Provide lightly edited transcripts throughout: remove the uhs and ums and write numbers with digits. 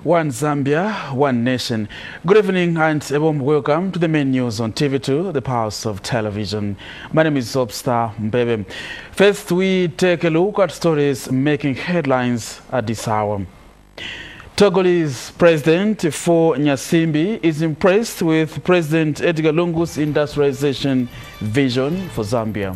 One Zambia, one nation. Good evening and a warm welcome to the main news on TV2, the powers of television. My name is Zobstar Mbebe. First, we take a look at stories making headlines at this hour. Togolese President for Nyasimbi is impressed with President Edgar Lungu's industrialization vision for Zambia.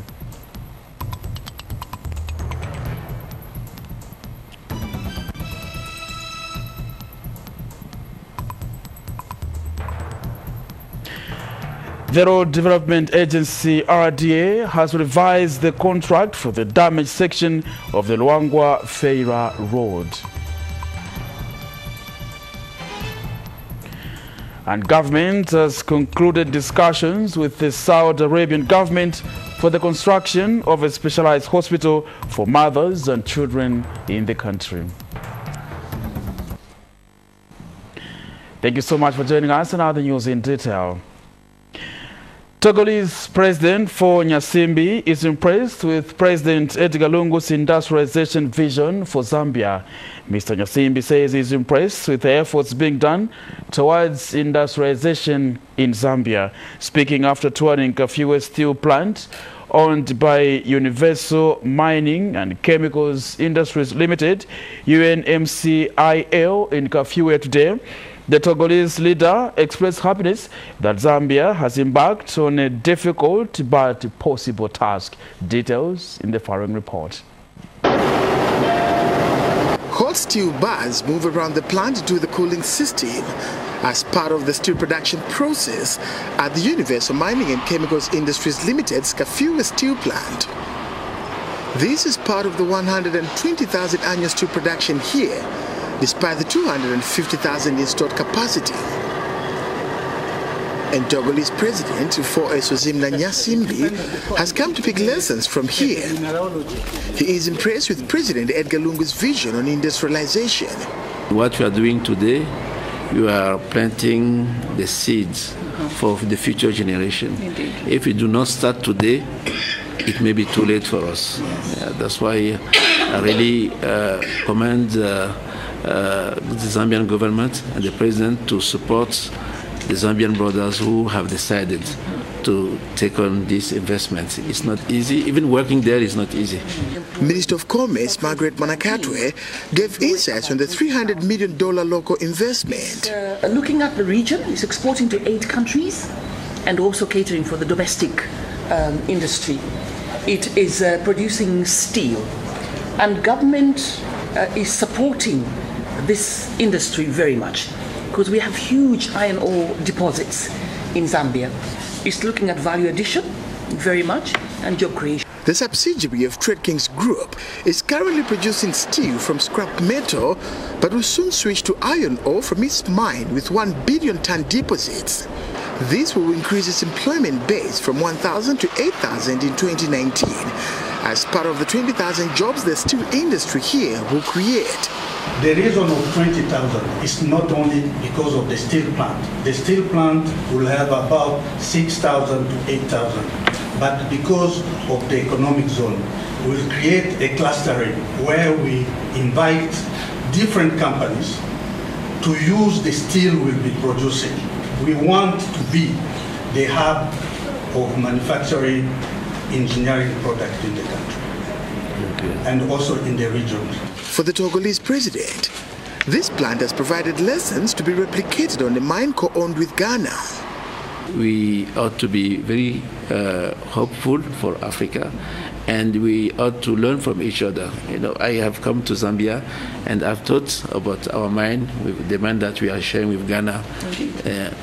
The Road Development Agency, RDA, has revised the contract for the damaged section of the Luangwa-Feira Road. And government has concluded discussions with the Saudi Arabian government for the construction of a specialized hospital for mothers and children in the country. Thank you so much for joining us, and now the news in detail. Togolese President for Nyasimbi is impressed with President Edgar Lungu's industrialization vision for Zambia. Mr. Nyasimbi says he's impressed with the efforts being done towards industrialization in Zambia. Speaking after touring Kafue steel plant owned by Universal Mining and Chemicals Industries Limited, UNMCIL, in Kafue today, the Togolese leader expressed happiness that Zambia has embarked on a difficult but possible task. Details in the following report. Hot steel bars move around the plant to the cooling system as part of the steel production process at the Universal Mining and Chemicals Industries Limited's Kafue steel plant. This is part of the 120,000 annual steel production here, despite the 250,000 installed capacity. And Togolese President for Nyasimbi has come to pick lessons from here. He is impressed with President Edgar Lungu's vision on industrialization. What we are doing today, you are planting the seeds for the future generation. Indeed. If we do not start today, it may be too late for us. That's why I really commend the Zambian government and the president to support the Zambian brothers who have decided to take on this investment. It's not easy. Even working there is not easy. Minister of Commerce Margaret Manakatwe gave insights on the $300 million local investment. Looking at the region, it's exporting to 8 countries and also catering for the domestic industry. It is producing steel, and government is supporting this industry very much because we have huge iron ore deposits in Zambia. It's looking at value addition very much and job creation. The subsidiary of Trade Kings Group is currently producing steel from scrap metal, but will soon switch to iron ore from its mine with 1 billion ton deposits. This will increase its employment base from 1,000 to 8,000 in 2019 as part of the 20,000 jobs the steel industry here will create. The reason of 20,000 is not only because of the steel plant. The steel plant will have about 6,000 to 8,000, but because of the economic zone, we'll create a clustering where we invite different companies to use the steel we'll be producing. We want to be the hub of manufacturing engineering product in the country and also in the region. For the Togolese president, this plant has provided lessons to be replicated on the mine co-owned with Ghana. We ought to be very hopeful for Africa, and we ought to learn from each other. You know, I have come to Zambia and I've thought about our mine, with the mine that we are sharing with Ghana.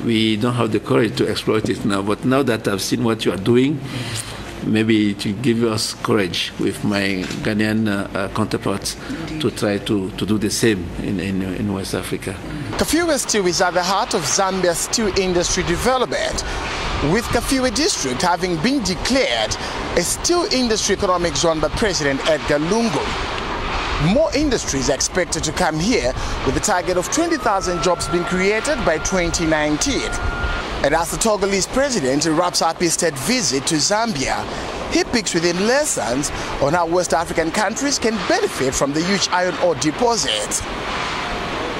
We don't have the courage to exploit it now, but now that I've seen what you are doing, maybe to give us courage with my Ghanaian counterparts to try to do the same in West Africa. Kafue Steel is at the heart of Zambia's steel industry development, with Kafue district having been declared a steel industry economic zone by President Edgar Lungu. More industries are expected to come here, with the target of 20,000 jobs being created by 2019. And as the Togolese president wraps up his state visit to Zambia, he picks with him lessons on how West African countries can benefit from the huge iron ore deposits.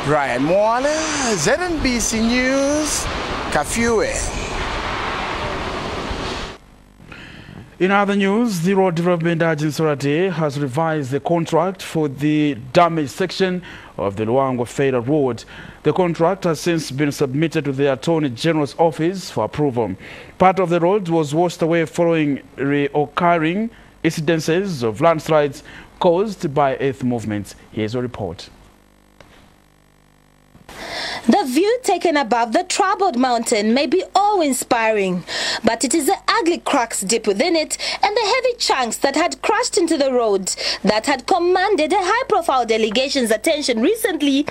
Brian Mwale, ZNBC News, Kafue. In other news, the Road Development Agency has revised the contract for the damaged section of the Luangwa-Feira Road. The contract has since been submitted to the Attorney General's office for approval. Part of the road was washed away following reoccurring incidences of landslides caused by earth movements. Here's a report. The view taken above the troubled mountain may be awe-inspiring, but it is the ugly cracks deep within it and the heavy chunks that had crashed into the road that had commanded a high-profile delegation's attention recently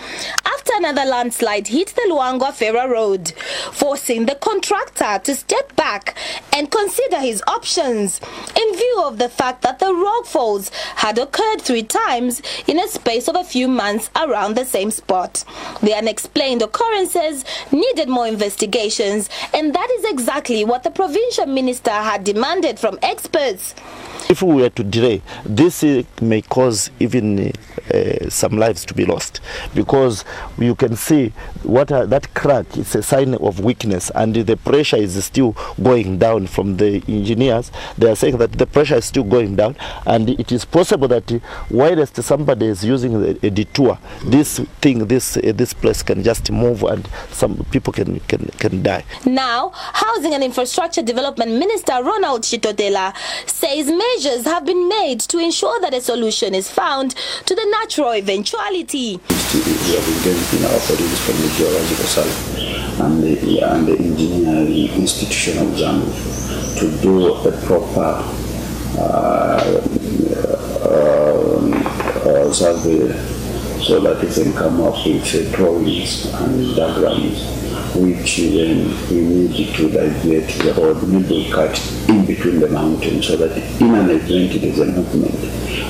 after another landslide hit the Luangwa-Feira Road, forcing the contractor to step back and consider his options in view of the fact that the rockfalls had occurred 3 times in a space of a few months around the same spot. The unexplained occurrences needed more investigations, and that is exactly what the provincial minister had demanded from experts. If we were to delay, this may cause even some lives to be lost, because you can see that crack is a sign of weakness, and the pressure is still going down. From the engineers, they are saying that the pressure is still going down, and it is possible that whilst somebody is using a detour, this place can just move and some people can die. Now, Housing and Infrastructure Development Minister Ronald Chitotela says measures have been made to ensure that a solution is found to the natural eventuality. We have engaged in our colleagues from the geological side and the engineering institution of Zambia to do a proper survey so that we can come up with drawings and diagrams which then we need to divert the road, middle cut in between the mountains, so that in an event there is a movement,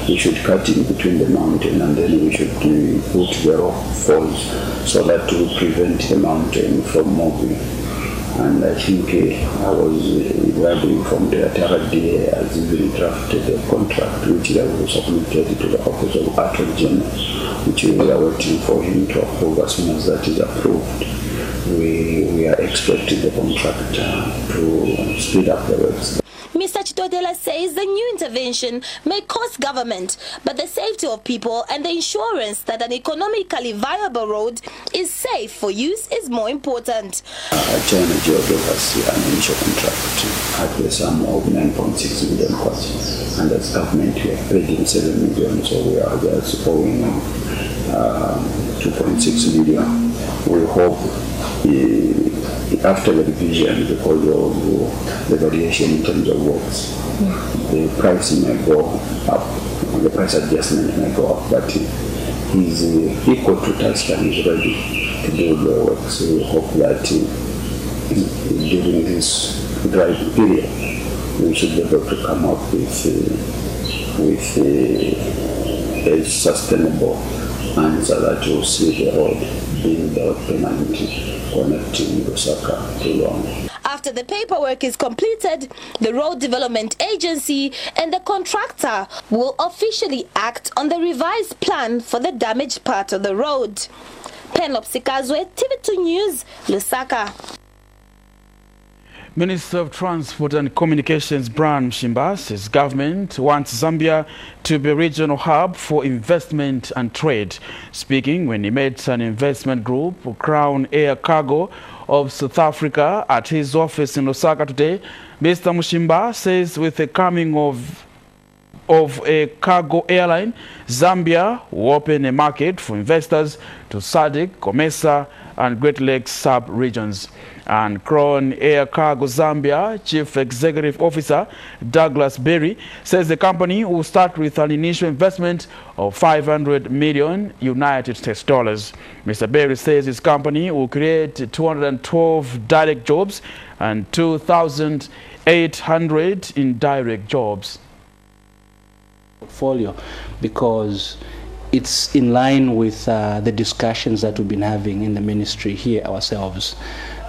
we should cut in between the mountain and then we should put the rock falls so that to prevent the mountain from moving. And I think I was reading from the TRDA has even drafted a contract which I was submitted to the Office of Attorney General, which we are waiting for him to approve. As soon as that is approved, we are expecting the contractor to speed up the works. Mr. Chitotela says the new intervention may cost government, but the safety of people and the insurance that an economically viable road is safe for use is more important. China gave us an initial contract at the sum of 9.6 million cost, and as government we have paid in 7 million, so we are just owing 2.6 million. We hope after the revision, because of the variation in terms of works, the price may go up, the price adjustment may go up, but he's equal to task and he's ready to do the work. So we hope that during this dry period, we should be able to come up with a sustainable answer that will see the road being built permanently, connecting Lusaka to Luangwa. After the paperwork is completed, the Road Development Agency and the contractor will officially act on the revised plan for the damaged part of the road. Penelope Sikazwe, TV2 News, Lusaka. Minister of Transport and Communications Brian Mshimba says government wants Zambia to be a regional hub for investment and trade. Speaking when he met an investment group, Crown Air Cargo of South Africa, at his office in Lusaka today, Mr. Mshimba says with the coming of a cargo airline, Zambia will open a market for investors to SADC, COMESA and Great Lakes sub-regions. And Crown Air Cargo Zambia Chief Executive Officer Douglas Berry says the company will start with an initial investment of $500 million United States dollars. Mr. Berry says his company will create 212 direct jobs and 2,800 indirect jobs. Portfolio, because it's in line with the discussions that we've been having in the ministry here ourselves.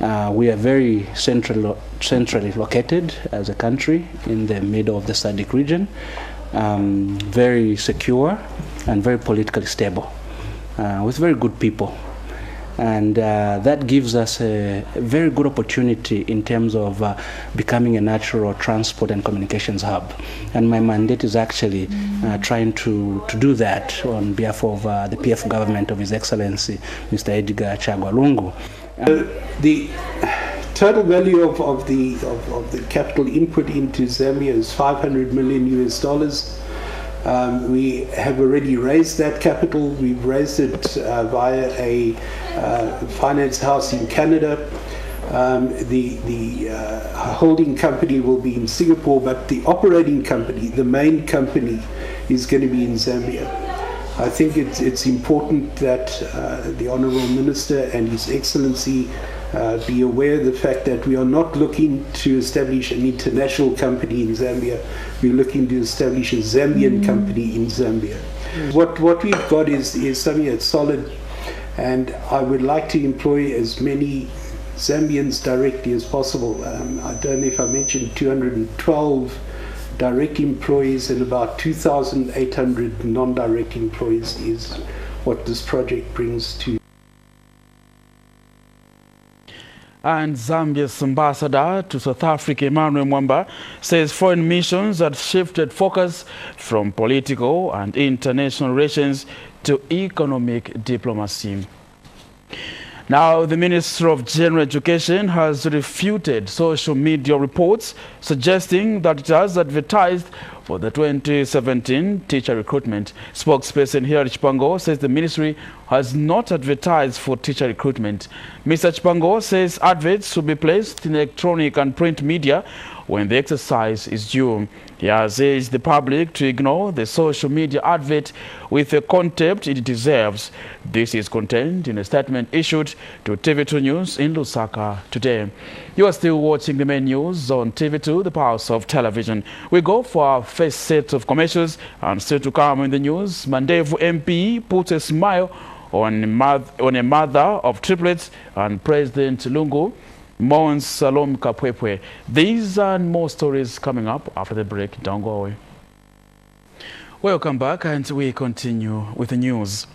We are very centrally located as a country in the middle of the SADC region, very secure and very politically stable, with very good people. And that gives us a very good opportunity in terms of becoming a natural transport and communications hub. And my mandate is actually trying to do that on behalf of the PF government of His Excellency, Mr. Edgar Chagwa Lungu. The total value of the capital input into Zambia is $500 million US. We have already raised that capital. We've raised it via a finance house in Canada. The holding company will be in Singapore, but the operating company, the main company, is going to be in Zambia. I think it's important that the Honourable Minister and His Excellency be aware of the fact that we are not looking to establish an international company in Zambia. We're looking to establish a Zambian company in Zambia. What we've got is something that's solid, and I would like to employ as many Zambians directly as possible. I don't know if I mentioned 212 direct employees and about 2,800 non-direct employees is what this project brings to. And Zambia's ambassador to South Africa, Emmanuel Mwamba, says foreign missions had shifted focus from political and international relations to economic diplomacy. Now, the Minister of General Education has refuted social media reports suggesting that it has advertised for the 2017 teacher recruitment. Spokesperson Hilary Chipango says the ministry has not advertised for teacher recruitment. Mr. Chipango says adverts will be placed in electronic and print media when the exercise is due. He has urged the public to ignore the social media advert with the contempt it deserves. This is contained in a statement issued to TV2 News in Lusaka today. You are still watching the main news on TV2, the powers of television. We go for our first set of commercials, and still to come in the news, Mandevu MP puts a smile on a mother of triplets, and President Lungu mourns Salome Kapwepwe. These and more stories coming up after the break. Don't go away. Welcome back, and we continue with the news.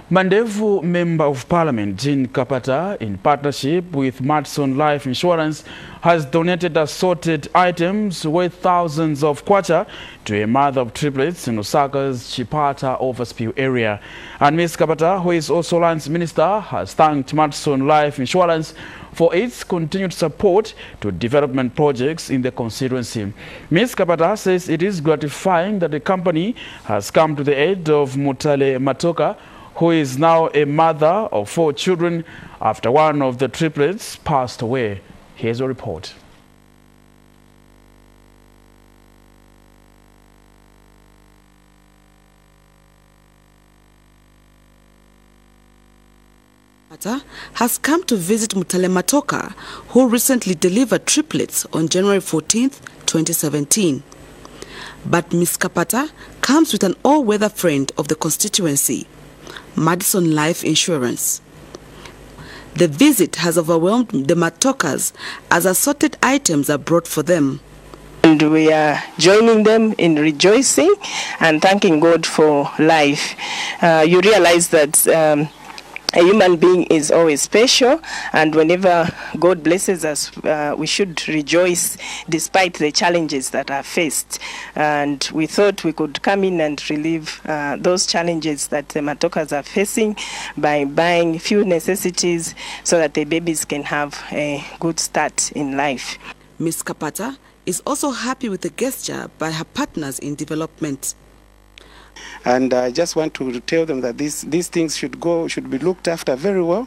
Mandevu Member of Parliament Jean Kapata, in partnership with Madison Life Insurance, has donated assorted items worth thousands of kwacha to a mother of triplets in Osaka's Chipata overspill area. And Ms. Kapata, who is also Lands Minister, has thanked Madison Life Insurance for its continued support to development projects in the constituency. Ms. Kapata says it is gratifying that the company has come to the aid of Mutale Matoka, who is now a mother of 4 children after one of the triplets passed away. Here's a report. Has come to visit Mutale Matoka, who recently delivered triplets on January 14th, 2017. But Ms. Kapata comes with an all-weather friend of the constituency, Madison Life Insurance. The visit has overwhelmed the Matokas as assorted items are brought for them. And we are joining them in rejoicing and thanking God for life. You realize that a human being is always special, and whenever God blesses us, we should rejoice despite the challenges that are faced. And we thought we could come in and relieve those challenges that the Matokas are facing by buying few necessities so that the babies can have a good start in life. Ms. Kapata is also happy with the gesture by her partners in development. And I just want to tell them that these things should be looked after very well.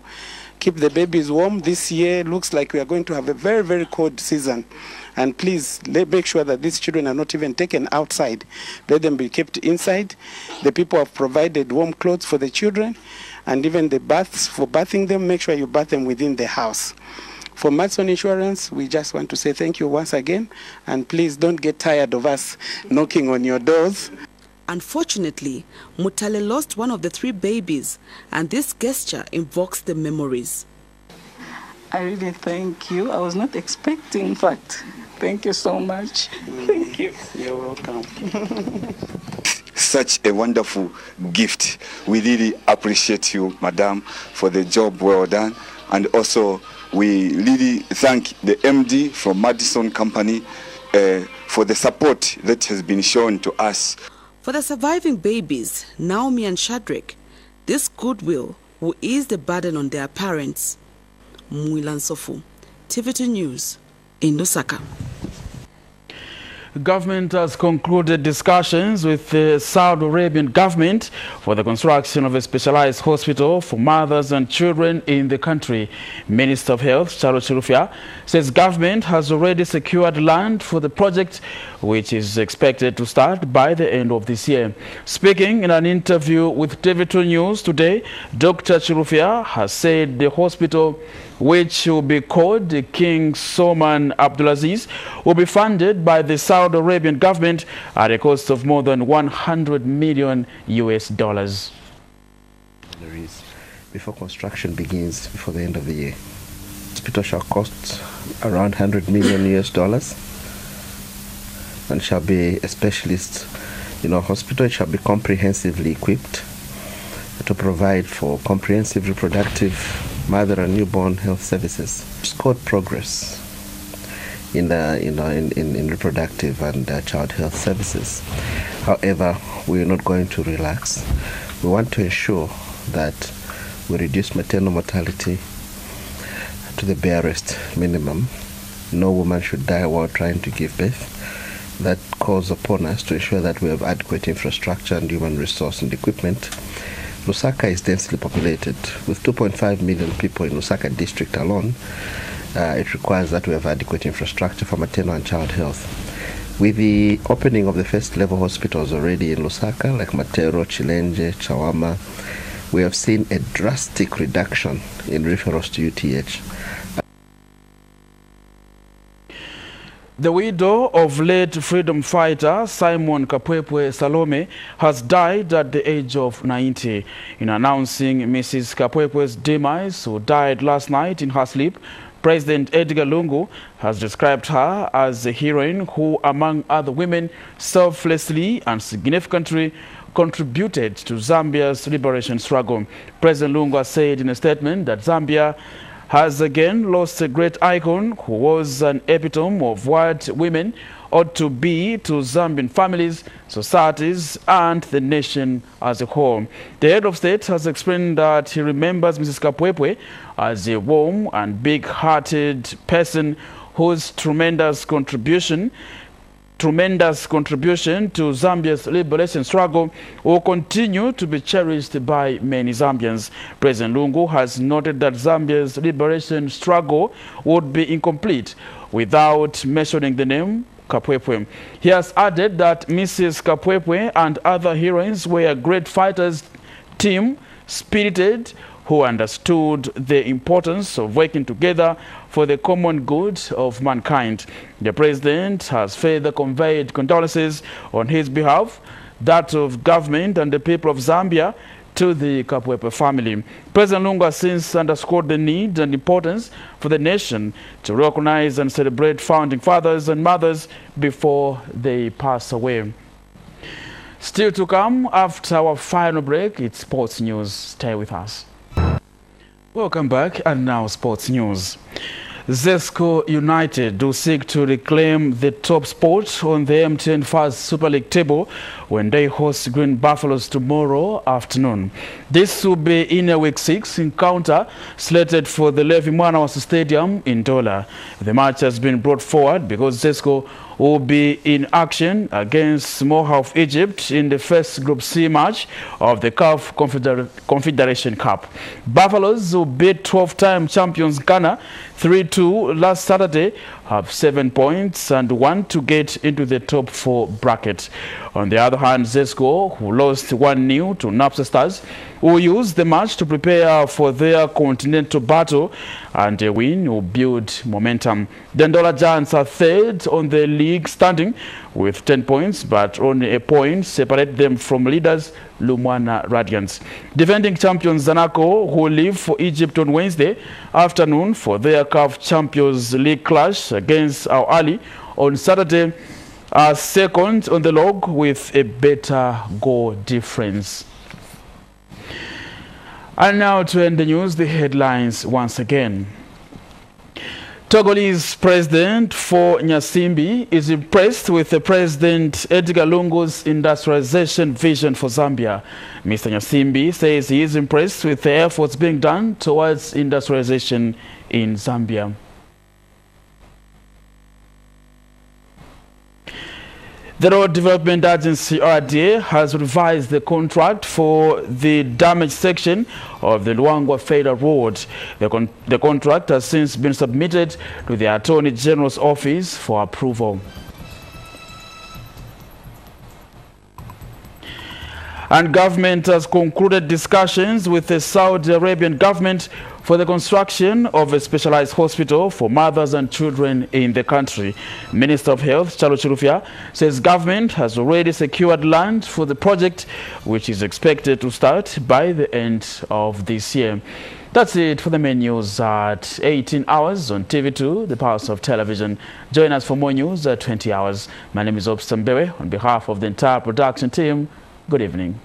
Keep the babies warm. This year looks like we are going to have a very, very cold season. And please make sure that these children are not even taken outside. Let them be kept inside. The people have provided warm clothes for the children, and even the baths for bathing them. Make sure you bath them within the house. For Madison Insurance, we just want to say thank you once again, and please don't get tired of us knocking on your doors. Unfortunately, Mutale lost one of the 3 babies, and this gesture invokes the memories. I really thank you. I was not expecting, but thank you so much. Thank you. You're welcome. such a wonderful gift. We really appreciate you, Madam, for the job well done. And also, we really thank the MD from Madison Company for the support that has been shown to us. For the surviving babies, Naomi and Shadrach, this goodwill will ease the burden on their parents. Mwilan Sofu, TV2 News, in Lusaka. Government has concluded discussions with the Saudi Arabian government for the construction of a specialized hospital for mothers and children in the country. Minister of Health, Charles Chirufia, says government has already secured land for the project, which is expected to start by the end of this year. Speaking in an interview with TV2 News today, Dr. Chirufia has said the hospital, which will be called the King Salman Abdulaziz, will be funded by the Saudi Arabian government at a cost of more than $100 million. Before construction begins, before the end of the year. The hospital shall cost around $100 million and shall be a specialist hospital. It shall be comprehensively equipped to provide for comprehensive reproductive, mother and newborn health services. Scored progress in reproductive and child health services. However, we are not going to relax. We want to ensure that we reduce maternal mortality to the barest minimum. No woman should die while trying to give birth. That calls upon us to ensure that we have adequate infrastructure and human resource and equipment. Lusaka is densely populated. With 2.5 million people in Lusaka district alone, it requires that we have adequate infrastructure for maternal and child health. With the opening of the first level hospitals already in Lusaka, like Matero, Chilenje, Chawama, we have seen a drastic reduction in referrals to UTH. The widow of late freedom fighter Simon Kapwepwe Salome has died at the age of 90. In announcing Mrs. Kapwepwe's demise, who died last night in her sleep, President Edgar Lungu has described her as a heroine who, among other women, selflessly and significantly contributed to Zambia's liberation struggle. President Lungu has said in a statement that Zambia has again lost a great icon who was an epitome of what women ought to be to Zambian families, societies, and the nation as a whole. The head of state has explained that he remembers Mrs. Kapwepwe as a warm and big-hearted person whose tremendous contribution to Zambia's liberation struggle will continue to be cherished by many Zambians. President Lungu has noted that Zambia's liberation struggle would be incomplete without mentioning the name Kapwepwe. He has added that Mrs. Kapwepwe and other heroines were great fighters, team-spirited, who understood the importance of working together for the common good of mankind. The president has further conveyed condolences on his behalf, that of government and the people of Zambia, to the Kapwepwe family. President Lungu has since underscored the need and importance for the nation to recognize and celebrate founding fathers and mothers before they pass away. Still to come after our final break, it's sports news. Stay with us. Welcome back, and now sports news. Zesco United do seek to reclaim the top spot on the MTN First Super League table when they host Green Buffaloes tomorrow afternoon. This will be in a Week 6 encounter slated for the Levi Mwanawasa Stadium in Dola. The match has been brought forward because Zesco will be in action against Moha of Egypt in the first Group C match of the CAF Confederation Cup. Buffaloes, who beat 12-time champions Ghana 3-2 last Saturday, have 7 points and want to get into the top 4 bracket. On the other hand, Zesco, who lost 1-0 to Napsa Stars, will use the match to prepare for their continental battle, and a win will build momentum. The Ndola Giants are third on the league standing with 10 points, but only a point separate them from leaders Lumwana Radiants. Defending champions Zanaco, who leave for Egypt on Wednesday afternoon for their CAF Champions League clash against Al Ali on Saturday, are second on the log with a better goal difference. And now to end the news, the headlines once again. Togolese President for Nyasimbi is impressed with the President Edgar Lungu's industrialization vision for Zambia. Mr. Nyasimbi says he is impressed with the efforts being done towards industrialization in Zambia. The Road Development Agency, RDA, has revised the contract for the damaged section of the Luangwa Federal Road. The contract has since been submitted to the Attorney General's office for approval. And government has concluded discussions with the Saudi Arabian government for the construction of a specialized hospital for mothers and children in the country. Minister of Health, Chalo Chirufya, says government has already secured land for the project, which is expected to start by the end of this year. That's it for the main news at 18 hours on TV2, the Powers of Television. Join us for more news at 20 hours. My name is Obstambewe. On behalf of the entire production team, good evening.